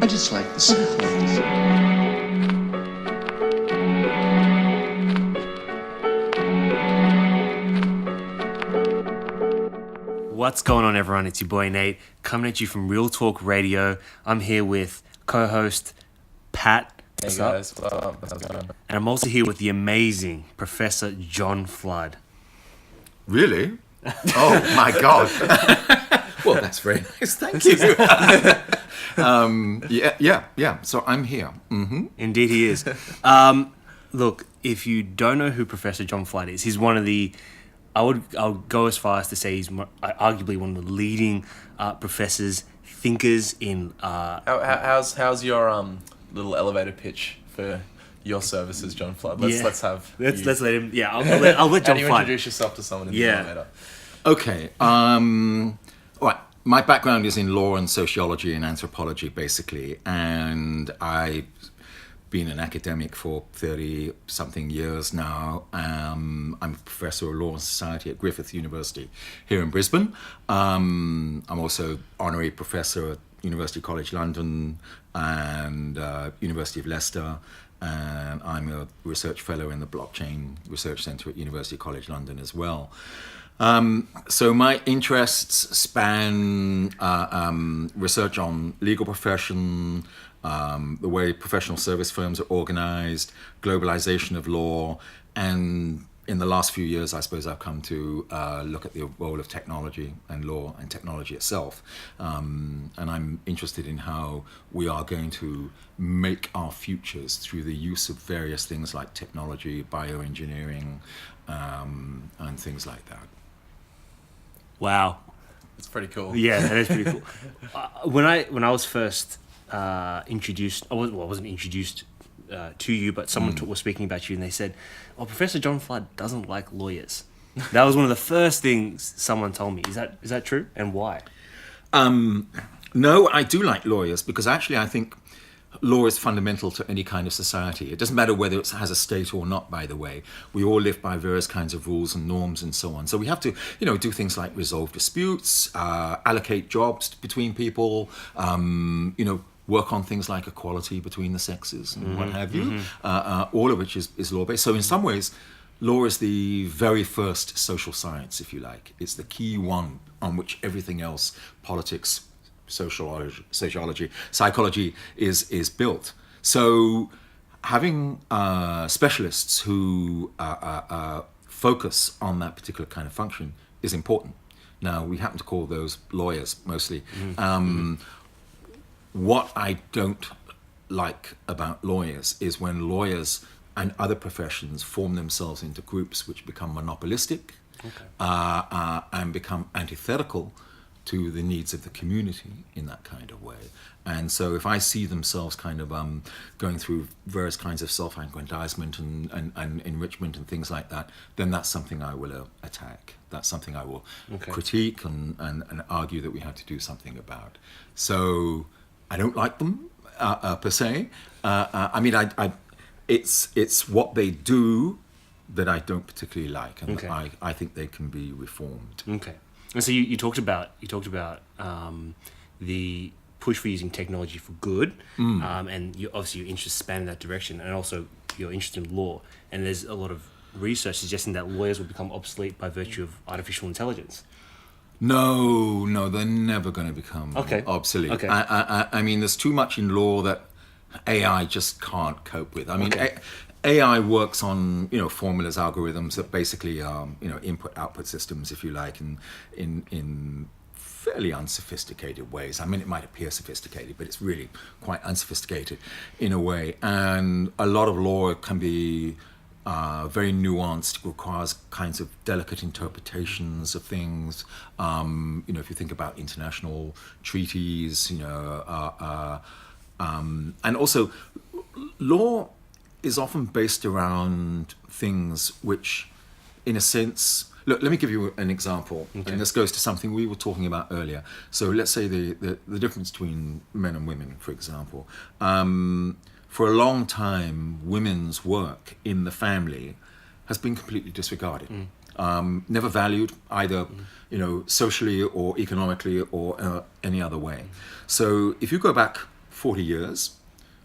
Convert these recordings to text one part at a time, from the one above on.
I just like the sound. What's going on, everyone? It's your boy Nate, coming at you from Real Talk Radio. I'm here with co-host Pat. Hey guys, what's up? How's it going? And I'm also here with the amazing Professor John Flood. Really? Oh my God. Well, that's very nice. Thank you. Yeah. So I'm here. Mm-hmm. Indeed he is. Look, if you don't know who Professor John Flood is, he's one of the... I'll go as far as to say he's arguably one of the leading professors, thinkers in... How's your little elevator pitch for your services, John Flood? Let's let him... Yeah, I'll let John Flood... How do you introduce yourself to someone in the elevator? Okay. Right. My background is in law and sociology and anthropology, basically, and I've been an academic for 30-something years now. I'm a professor of law and society at Griffith University here in Brisbane. I'm also honorary professor at University College London and University of Leicester, and I'm a research fellow in the Blockchain Research Centre at University College London as well. So my interests span research on legal profession, the way professional service firms are organized, globalization of law, and in the last few years, I suppose I've come to look at the role of technology and law and technology itself. And I'm interested in how we are going to make our futures through the use of various things like technology, bioengineering, and things like that. Wow. It's pretty cool. Yeah, that is pretty cool. When I was first introduced, I wasn't introduced to you, but someone was speaking about you, and they said, "Oh, Professor John Flood doesn't like lawyers." That was one of the first things someone told me. Is that true, and why? No, I do like lawyers because actually I think law is fundamental to any kind of society. It doesn't matter whether it has a state or not, by the way. We all live by various kinds of rules and norms and so on. So we have to, do things like resolve disputes, allocate jobs between people, work on things like equality between the sexes and what have you, all of which is law-based. So in some ways, law is the very first social science, if you like. It's the key one on which everything else, politics, sociology, psychology is built. So having specialists who focus on that particular kind of function is important. Now, we happen to call those lawyers mostly. What I don't like about lawyers is when lawyers and other professions form themselves into groups which become monopolistic and become antithetical to the needs of the community in that kind of way. And so if I see themselves kind of going through various kinds of self-aggrandizement and enrichment and things like that, then that's something I will attack. That's something I will critique and argue that we have to do something about. So I don't like them per se. It's what they do that I don't particularly like, and I think they can be reformed. Okay. And so you talked about the push for using technology for good, and obviously your interests span in that direction, and also your interest in law. And there's a lot of research suggesting that lawyers will become obsolete by virtue of artificial intelligence. No, they're never going to become obsolete. Okay. I mean, there's too much in law that AI just can't cope with. I mean, AI works on formulas, algorithms that basically are input-output systems, if you like, in fairly unsophisticated ways. I mean, it might appear sophisticated, but it's really quite unsophisticated in a way. And a lot of law can be very nuanced, requires kinds of delicate interpretations of things. If you think about international treaties, and also law is often based around things which, in a sense... Look, let me give you an example, and this goes to something we were talking about earlier. So let's say the difference between men and women, for example. For a long time, women's work in the family has been completely disregarded. Never valued, either socially or economically or any other way. So if you go back 40 years,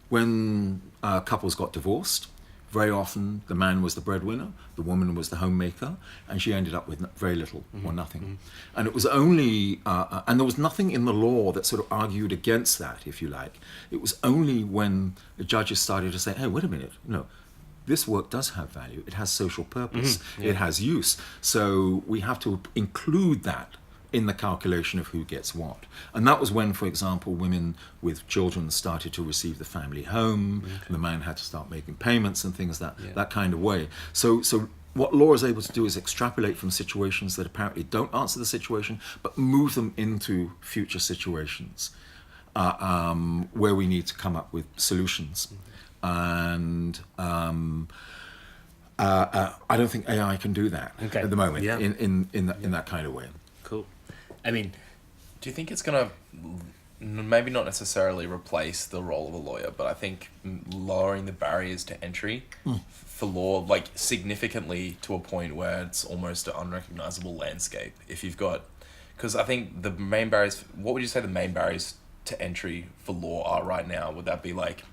when couples got divorced, very often the man was the breadwinner, the woman was the homemaker, and she ended up with very little or nothing. And it was only, and there was nothing in the law that sort of argued against that, if you like. It was only when the judges started to say, hey, wait a minute, no, this work does have value. It has social purpose. It has use. So we have to include that in the calculation of who gets what. And that was when, for example, women with children started to receive the family home, and the man had to start making payments and things that kind of way. So what law is able to do is extrapolate from situations that apparently don't answer the situation, but move them into future situations where we need to come up with solutions. And I don't think AI can do that at the moment in that kind of way. Cool. I mean, do you think it's going to maybe not necessarily replace the role of a lawyer, but I think lowering the barriers to entry for law, like significantly to a point where it's almost an unrecognizable landscape. If you've got, because I think the main barriers, what would you say the main barriers to entry for law are right now? Would that be like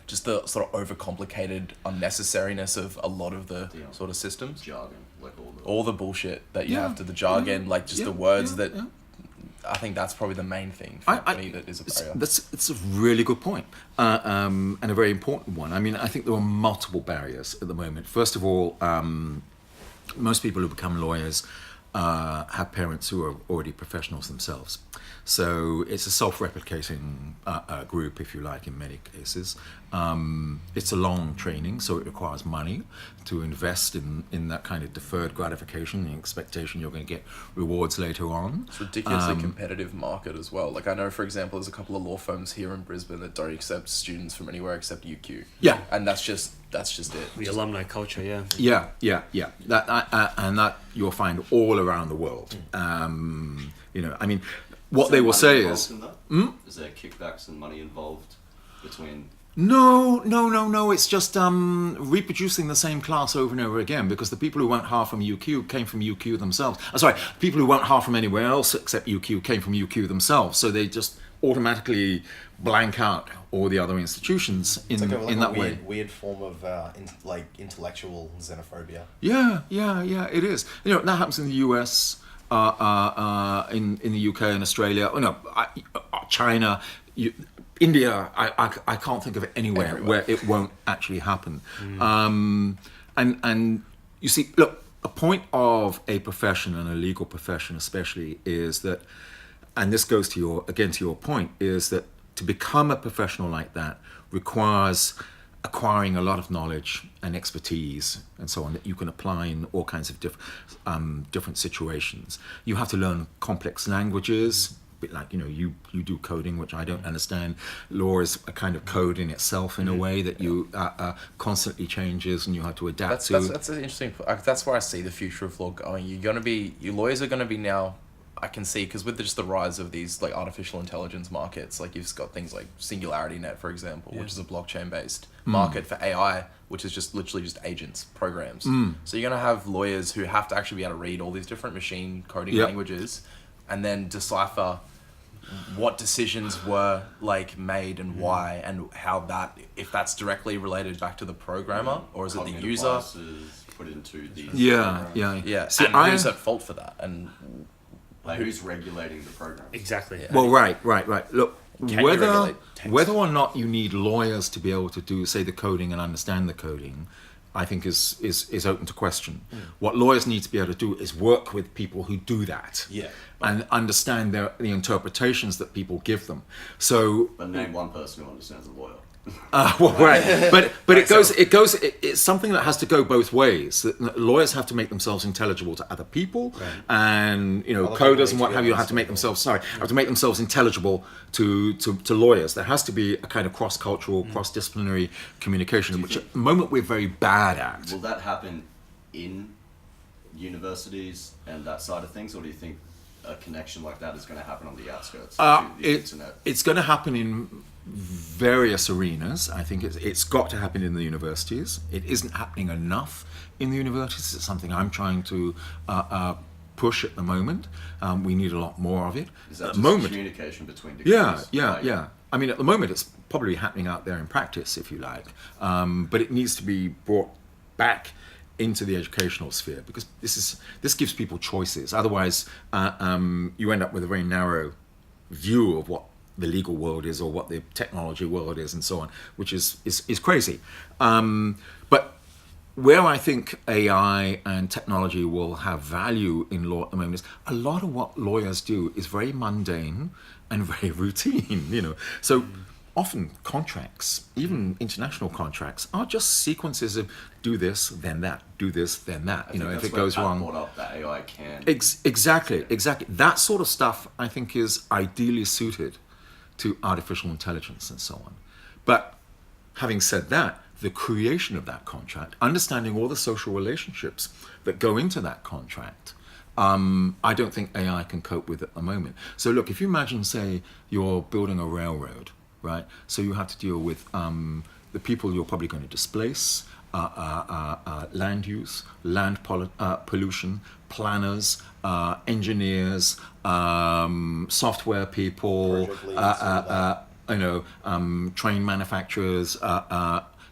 just the sort of overcomplicated unnecessariness of a lot of the sort of systems? Jargon, like all the bullshit that you have to the jargon, like just the words that... I think that's probably the main thing for me that is a barrier. It's a really good point, and a very important one. I mean, I think there are multiple barriers at the moment. First of all, most people who become lawyers have parents who are already professionals themselves. So it's a self-replicating group, if you like, in many cases. It's a long training, so it requires money to invest in that kind of deferred gratification, the expectation you're going to get rewards later on. It's a ridiculously competitive market as well. Like I know, for example, there's a couple of law firms here in Brisbane that don't accept students from anywhere except UQ. Yeah. And that's just it. The alumni culture, Yeah. That and that you'll find all around the world. I mean, what they will say is... Is there kickbacks and money involved between... No. It's just reproducing the same class over and over again, because the people who weren't hired from UQ came from UQ themselves. People who weren't hired from anywhere else except UQ came from UQ themselves. So they just automatically blank out all the other institutions in that way. Weird form of intellectual xenophobia. Yeah, it is. That happens in the US, in the UK and Australia. China. India, I can't think of it anywhere where it won't actually happen. And you see, look, a point of a profession, and a legal profession especially, is that, and this goes to your point, is that to become a professional like that requires acquiring a lot of knowledge and expertise and so on that you can apply in all kinds of different situations. You have to learn complex languages. Bit like you do coding, which I don't understand. Law is a kind of code in itself, in a way that you constantly changes, and you have to adapt to. That's an interesting. That's where I see the future of law going. Your lawyers are going to be now. I can see, because with just the rise of these like artificial intelligence markets, like you've got things like SingularityNet, for example, which is a blockchain based market for AI, which is just literally just agents, programs. So you're going to have lawyers who have to actually be able to read all these different machine coding languages, and then decipher what decisions were like made and why, and how that, if that's directly related back to the programmer, or is it the user? Put into these yeah. See, and who's at fault for that? And who's regulating the program? Exactly. Well, right. Look, whether or not you need lawyers to be able to do, say, the coding and understand the coding, I think is open to question. What lawyers need to be able to do is work with people who do that, and understand the interpretations that people give them. So, but name one person who understands a lawyer. But it's something that has to go both ways. Lawyers have to make themselves intelligible to other people, and coders and what have you have to make themselves intelligible to lawyers. There has to be a kind of cross-cultural, cross-disciplinary communication, which at the moment we're very bad at. Will that happen in universities and that side of things, or do you think a connection like that is going to happen on the outskirts of the internet? It's going to happen in various arenas. I think it's got to happen in the universities. It isn't happening enough in the universities. It's something I'm trying to push at the moment. We need a lot more of it. Is that at just the moment. Communication between degrees? I mean, at the moment, it's probably happening out there in practice, if you like, but it needs to be brought back into the educational sphere because this gives people choices. Otherwise, you end up with a very narrow view of what the legal world is or what the technology world is and so on, which is crazy. But where I think AI and technology will have value in law at the moment is a lot of what lawyers do is very mundane and very routine, So often contracts, even international contracts, are just sequences of do this, then that, do this, then that. If it goes wrong. Brought up that AI can. Exactly. That sort of stuff, I think, is ideally suited to artificial intelligence and so on. But having said that, the creation of that contract, understanding all the social relationships that go into that contract, I don't think AI can cope with at the moment. So look, if you imagine, say, you're building a railroad, right? So you have to deal with the people you're probably going to displace, land use, land pollution, planners, engineers, software people, train manufacturers,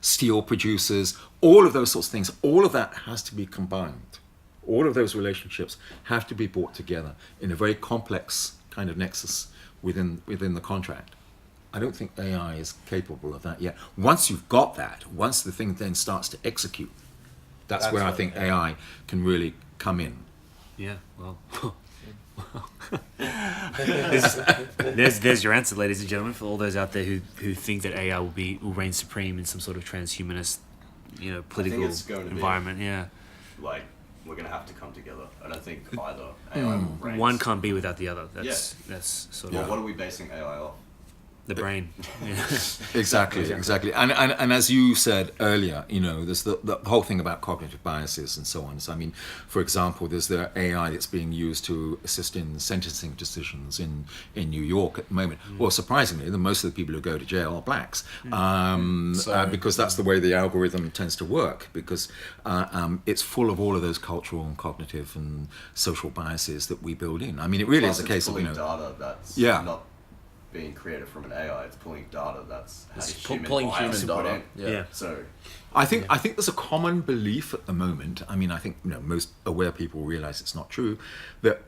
steel producers, all of those sorts of things. All of that has to be combined. All of those relationships have to be brought together in a very complex kind of nexus within the contract. I don't think AI is capable of that yet. Once you've got that, once the thing then starts to execute, that's where I think AI can really come in. Yeah, well, there's your answer, ladies and gentlemen, for all those out there who think that AI will reign supreme in some sort of transhumanist, political environment. Yeah, like we're gonna have to come together. I don't think either AI will reign. One can't be without the other. That's sort of. Well, what are we basing AI off? The brain. Yeah. Exactly. And as you said earlier, there's the whole thing about cognitive biases and so on. So, I mean, for example, there's the AI that's being used to assist in sentencing decisions in New York at the moment. Well, surprisingly, most of the people who go to jail are blacks, because that's the way the algorithm tends to work, because it's full of all of those cultural and cognitive and social biases that we build in. I mean, it really is a case of, data that's not being created from an AI, it's pulling data that's pulling human data. Yeah. So I think there's a common belief at the moment. I mean, I think most aware people realize it's not true, that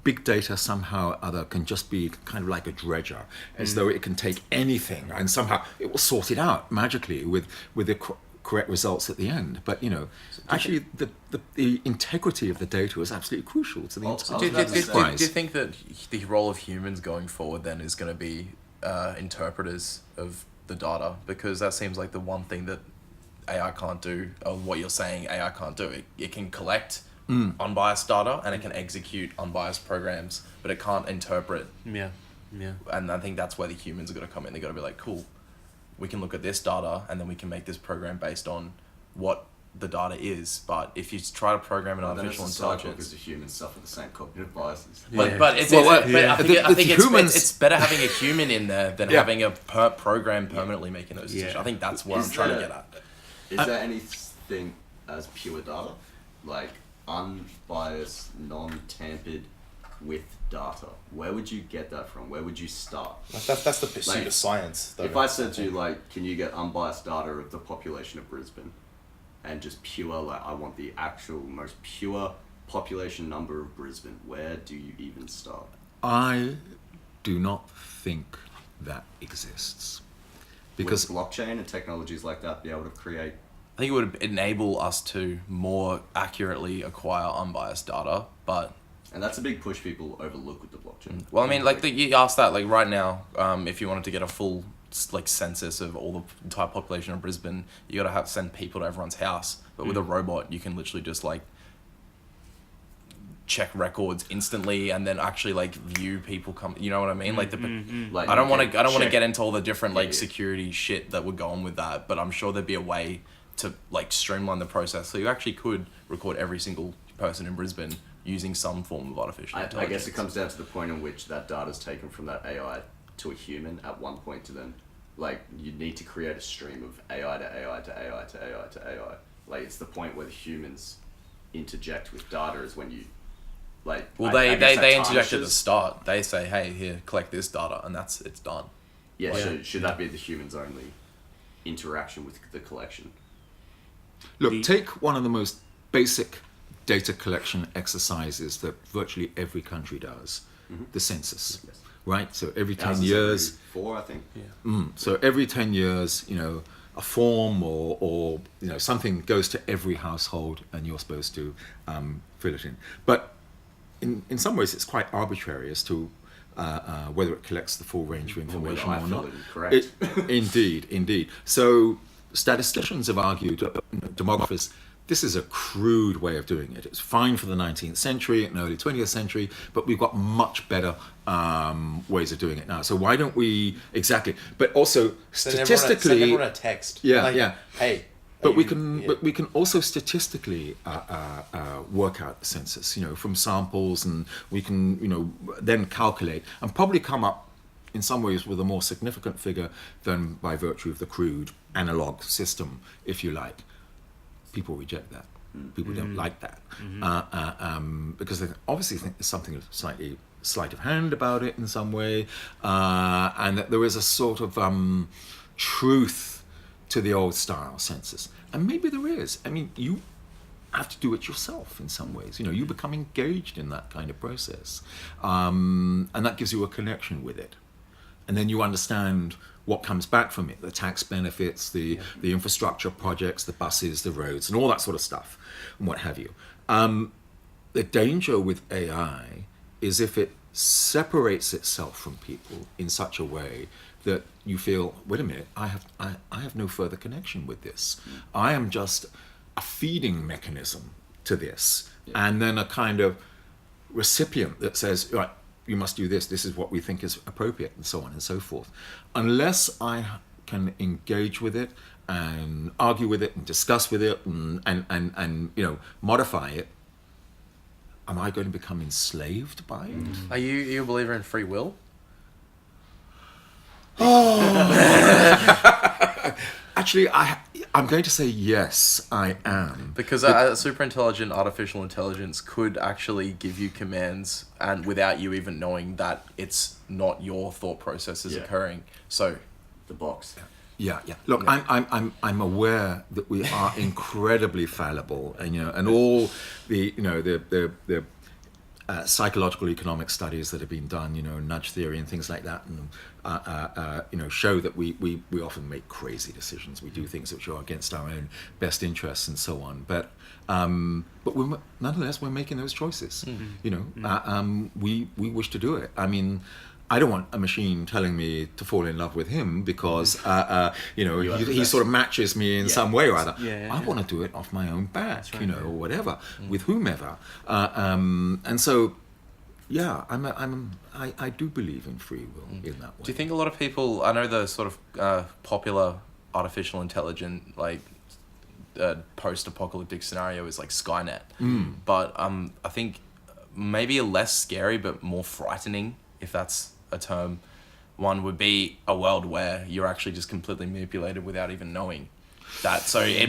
big data somehow or other can just be kind of like a dredger, as though it can take anything and somehow it will sort it out magically with the correct results at the end. But actually the integrity of the data is absolutely crucial to the entire Do you think that the role of humans going forward then is going to be interpreters of the data? Because that seems like the one thing that AI can't do, or what you're saying AI can't do. It can collect unbiased data and it can execute unbiased programs, but it can't interpret. Yeah. And I think that's where the humans are going to come in. They're going to be like, cool, we can look at this data and then we can make this program based on what the data is. But if you try to program an artificial intelligence, because the humans suffer the same cognitive biases. I think it's better having a human in there than having a program permanently making those decisions. I think that's what I'm trying to get at. Is there anything as pure data, like unbiased, non-tampered with data? Where would you get that from? Where would you start? That's the pursuit of science, though. If I said to you, can you get unbiased data of the population of Brisbane, and just pure, I want the actual most pure population number of Brisbane, where do you even start? I do not think that exists. Because would blockchain and technologies like that be able to create? I think it would enable us to more accurately acquire unbiased data, but... And that's a big push people overlook with the blockchain. Well, I mean, you asked that, right now, if you wanted to get a full, census of all the entire population of Brisbane, you got to send people to everyone's house. But with a robot, you can literally just, check records instantly and then actually, view people come... You know what I mean? I don't want to get into all the different, security shit that would go on with that, but I'm sure there'd be a way to, streamline the process. So you actually could record every single person in Brisbane using some form of artificial intelligence. I guess it comes down to the point in which that data is taken from that AI to a human at one point to then, you need to create a stream of AI to AI to AI to AI to AI. It's the point where the humans interject with data is when you, Well, they interject at the start. They say, hey, here, collect this data, and it's done. Yeah, Like- should that be the human's only interaction with the collection? Look, take one of the most basic data collection exercises that virtually every country does, the census, Yes. right? So every 10 Ours is years, every 4, I think. so every 10 years, a form or something goes to every household and you're supposed to fill it in. But in some ways, it's quite arbitrary as to whether it collects the full range of information whether I or fill not. in correct. Indeed. So statisticians have argued, demographers, this is a crude way of doing it. It's fine for the 19th century and early 20th century, but we've got much better ways of doing it now. So why don't we exactly? But also Send statistically, everyone a text. Yeah, Like, yeah. Hey. but are we you- can, yeah. but we can also statistically work out the census, from samples, and we can, then calculate and probably come up in some ways with a more significant figure than by virtue of the crude analog system, if you like. People reject that. People don't like that because they obviously think there's something slightly sleight of hand about it in some way, and that there is a sort of truth to the old style census, and maybe there is. I mean, you have to do it yourself in some ways. You become engaged in that kind of process, and that gives you a connection with it, and then you understand what comes back from it, the tax benefits, the infrastructure projects, the buses, the roads, and all that sort of stuff, and what have you. The danger with AI is if it separates itself from people in such a way that you feel, wait a minute, I have no further connection with this. I am just a feeding mechanism to this, and then a kind of recipient that says, right, you must do this, this is what we think is appropriate, and so on and so forth. Unless I can engage with it and argue with it and discuss with it and modify it, am I going to become enslaved by it? Are you a believer in free will? Actually, I'm going to say yes, I am. Because a super intelligent artificial intelligence could actually give you commands and without you even knowing that it's not your thought processes Yeah. occurring. So The box. Yeah. Look, I'm aware that we are incredibly fallible, and all the psychological economic studies that have been done, nudge theory and things like that, and show that we often make crazy decisions. We do things which are against our own best interests and so on. But nonetheless, we're making those choices. We wish to do it. I mean, I don't want a machine telling me to fall in love with him because he sort of matches me in some way or other. I want to do it off my own back, right, or whatever, with whomever. And so, yeah, I do believe in free will in that way. do you think a lot of people, I know the sort of popular artificial intelligent, like, post-apocalyptic scenario is like Skynet. But I think maybe a less scary but more frightening, if that's a term, one would be a world where you're actually just completely manipulated without even knowing that. So you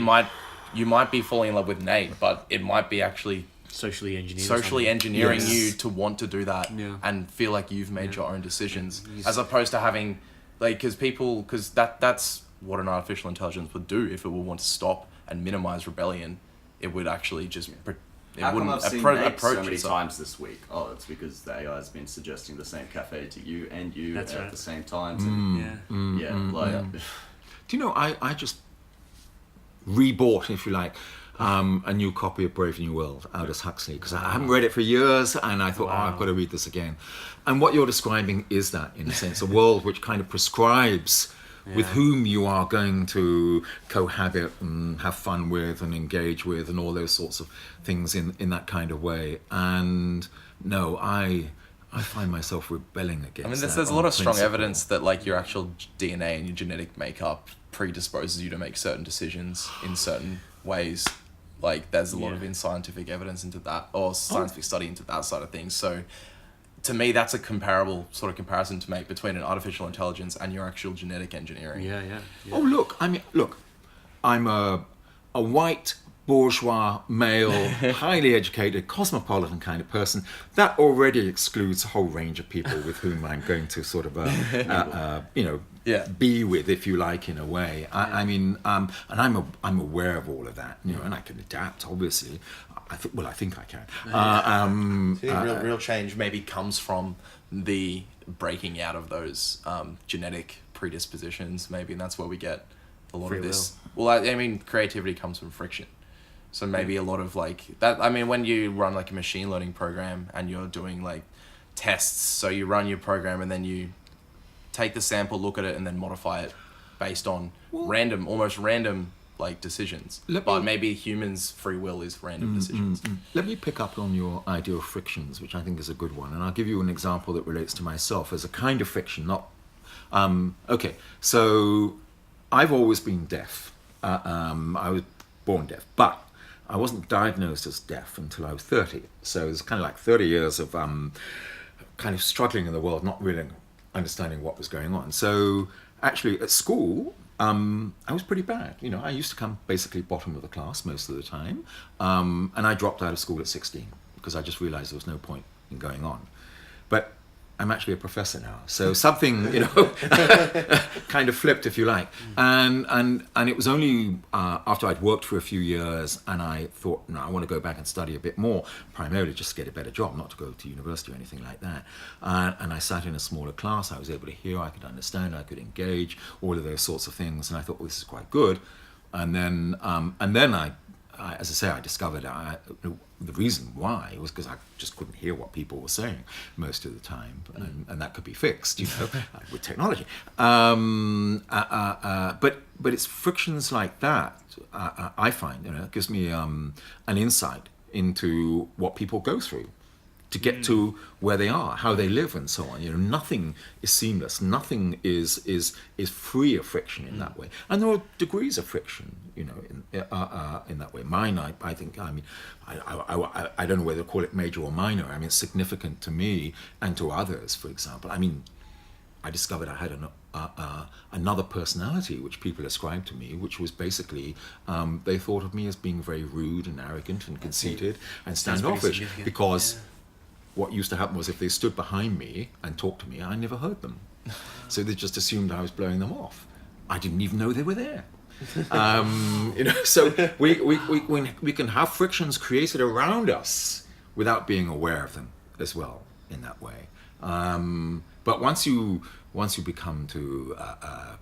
might be falling in love with Nate, but it might be actually Socially engineered. socially engineering Yes. you to want to do that Yeah. and feel like you've made your own decisions, Yes. as opposed to having, like, because that's what an artificial intelligence would do. If it would want to stop and minimize rebellion, it would actually just it How come wouldn't I've seen approach Nate so many itself. times this week? Oh, it's because the AI has been suggesting the same cafe to you and you That's at right. the same times. And Do you know, I just rebought, if you like, a new copy of Brave New World, Aldous Huxley, because I haven't read it for years, and I thought, I've got to read this again. And what you're describing is that, in a sense, a world which kind of prescribes with whom you are going to cohabit and have fun with and engage with and all those sorts of things in that kind of way. And no, I find myself rebelling against I mean, that there's a on lot of strong principle. evidence that, like, your actual DNA and your genetic makeup predisposes you to make certain decisions in certain ways. Like, there's a lot of scientific evidence into that, or scientific study into that side of things. So, to me, that's a comparable sort of comparison to make between an artificial intelligence and your actual genetic engineering. Yeah. Oh, look, I'm a white, bourgeois, male, highly educated, cosmopolitan kind of person. That already excludes a whole range of people with whom I'm going to sort of, Yeah. be with, if you like, in a way. I mean, and I'm aware of all of that, you know, and I can adapt, obviously. I think I can. I think real change maybe comes from the breaking out of those genetic predispositions, maybe, and that's where we get a lot of this. Well, I mean, creativity comes from friction. So maybe a lot of like that. I mean, when you run like a machine learning program and you're doing like tests, so you run your program and then you take the sample, look at it, and then modify it based on almost random like decisions. But maybe humans' free will is random decisions. Let me pick up on your idea of frictions, which I think is a good one, and I'll give you an example that relates to myself as a kind of friction. Not okay. So I've always been deaf. I was born deaf, but I wasn't diagnosed as deaf until I was 30. So it was kind of like 30 years of kind of struggling in the world, not really understanding what was going on. So actually at school, I was pretty bad. You know, I used to come basically bottom of the class most of the time. And I dropped out of school at 16 because I just realized there was no point in going on. But I'm actually a professor now, so something, you know, kind of flipped, if you like. And it was only after I'd worked for a few years and I thought, no, I want to go back and study a bit more, primarily just to get a better job, not to go to university or anything like that. And I sat in a smaller class. I was able to hear, I could understand, I could engage, all of those sorts of things. And I thought, well, this is quite good. And then I as I say, I discovered the reason why was because I just couldn't hear what people were saying most of the time, and that could be fixed, you know, with technology. But it's frictions like that I find, you know, gives me an insight into what people go through to get to where they are, how they live, and so on. You know, nothing is seamless. Nothing is free of friction in that way. And there are degrees of friction, you know, in that way. Mine, I think, I mean, I don't know whether to call it major or minor. I mean, it's significant to me and to others. For example, I mean, I discovered I had another personality which people ascribed to me, which was basically they thought of me as being very rude and arrogant and conceited and standoffish because. What used to happen was if they stood behind me and talked to me, I never heard them. So they just assumed I was blowing them off. I didn't even know they were there. You know, so we can have frictions created around us without being aware of them as well in that way. But once you become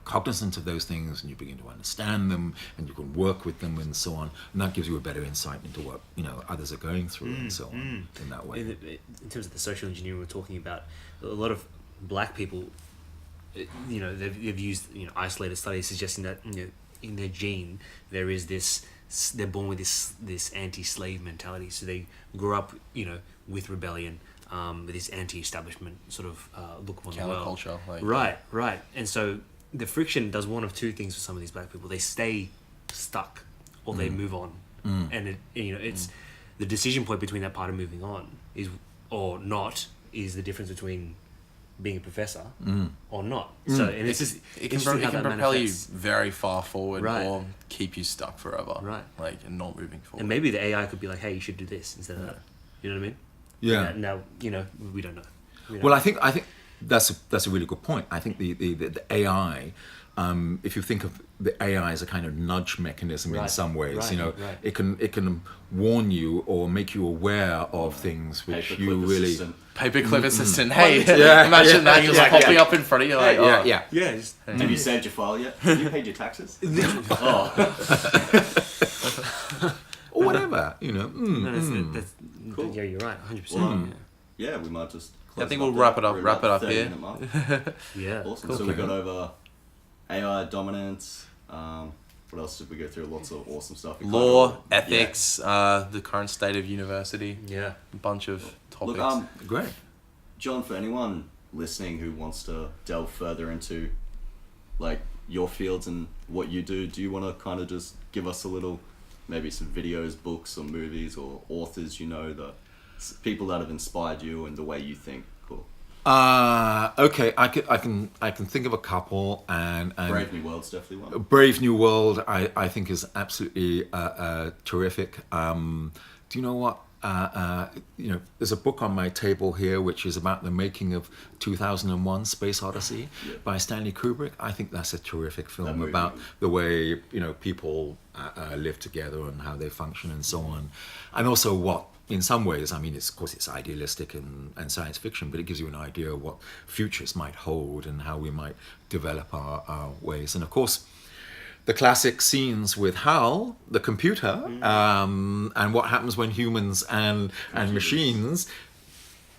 cognizant of those things and you begin to understand them and you can work with them and so on, and that gives you a better insight into what, you know, others are going through and so on in that way. In terms of the social engineering we're talking about, a lot of black people, you know, they've used, you know, isolated studies suggesting that, you know, in their gene there is this, they're born with this anti-slave mentality, so they grow up, you know, with rebellion. With this anti-establishment sort of look upon the world. Counterculture. Right. And so the friction does one of two things for some of these black people. They stay stuck or they move on. And, it's the decision point between that part of moving on is or not is the difference between being a professor or not. So and it can propel you very far forward or keep you stuck forever. Right. Like, and not moving forward. And maybe the AI could be like, hey, you should do this instead of that. You know what I mean? Yeah. Now, you know, we don't know. Well, I think that's a really good point. I think the AI, if you think of the AI as a kind of nudge mechanism in some ways, you know, it can warn you or make you aware of things which you really paperclip assistant. Hey, imagine that just popping up in front of you. Like, Just, have you saved your file yet? Have you paid your taxes? or whatever, you know. That's cool. Yeah, you're right, 100%. Well, yeah, we might just. I think we'll wrap it up here. Yeah. Awesome. Cool. So we got over AI dominance. What else did we go through? Lots of awesome stuff. Law, ethics, the current state of university. Yeah. A bunch of topics. Look, Great. John, for anyone listening who wants to delve further into, like, your fields and what you do you want to kind of just give us a little, maybe some videos, books, or movies, or authors, you know, the people that have inspired you and the way you think? Cool. Okay, I can think of a couple, and Brave New World's definitely one. Brave New World, I think is absolutely terrific. Do you know what? there's a book on my table here which is about the making of 2001 Space Odyssey by Stanley Kubrick. I think that's a terrific film about the way, people live together and how they function and so on. And also what, in some ways, I mean, of course it's idealistic and science fiction, but it gives you an idea of what futures might hold and how we might develop our ways. And of course, the classic scenes with HAL, the computer, and what happens when humans and machines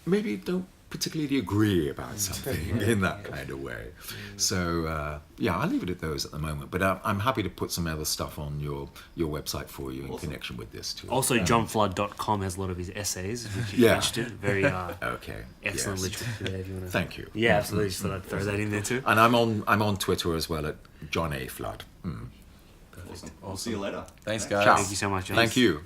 maybe don't particularly agree about something in that kind of way. So, I'll leave it at those at the moment. But I'm happy to put some other stuff on your website for you in connection with this too. Also, johnflood.com has a lot of his essays, which you mentioned. Very okay. excellent literature there, if you want to. Thank you. Yeah, absolutely. Just thought I'd throw that in there too. And I'm on Twitter as well at John A. Flood. Awesome. I'll see you later. Thanks, guys. Ciao. Thank you so much, John. Thank you.